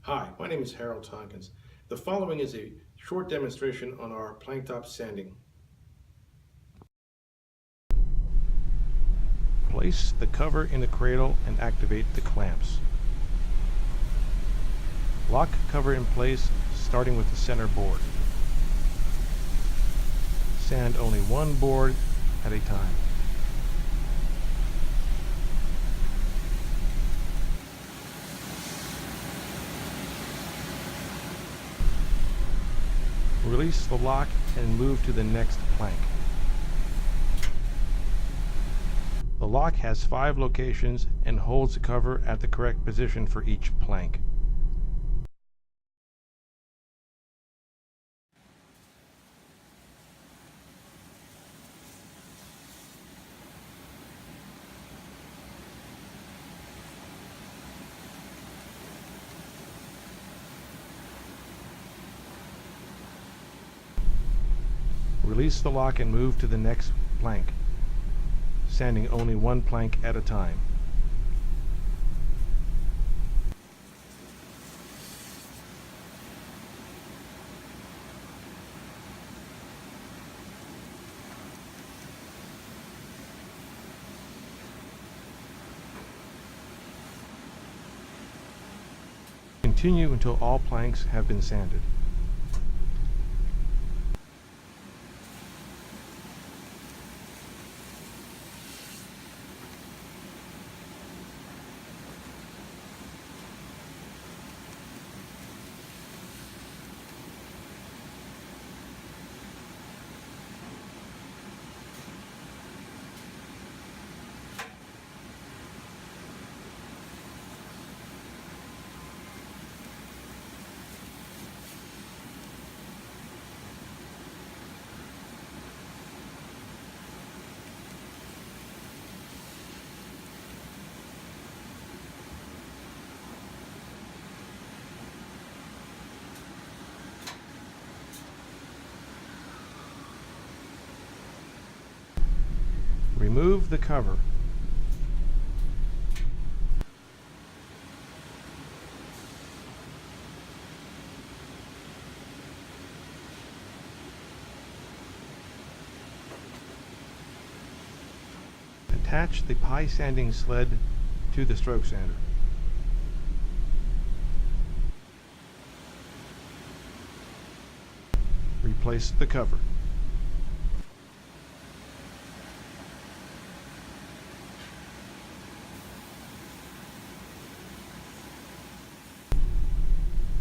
Hi, my name is Harold Tonkins. The following is a short demonstration on our plank top sanding. Place the cover in the cradle and activate the clamps. Lock cover in place, starting with the center board. Sand only one board at a time. Release the lock and move to the next plank. The lock has 5 locations and holds the cover at the correct position for each plank. Release the lock and move to the next plank, sanding only one plank at a time. Continue until all planks have been sanded. Remove the cover. Attach the pie sanding sled to the stroke sander. Replace the cover.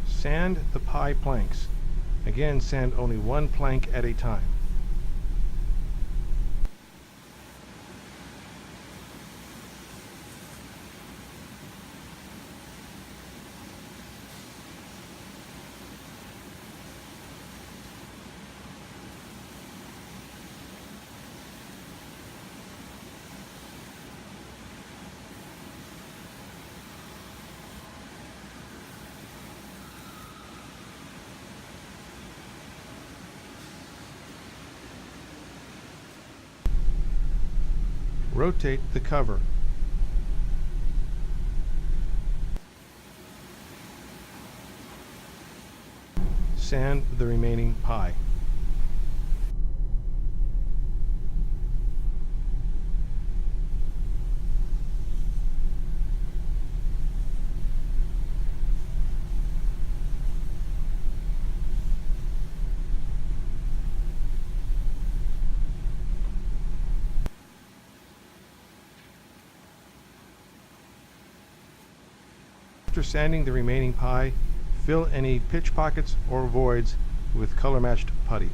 Sand the pie planks. Again, sand only one plank at a time. Rotate the cover. Sand the remaining pie. After sanding the remaining pie, fill any pitch pockets or voids with color-matched putty.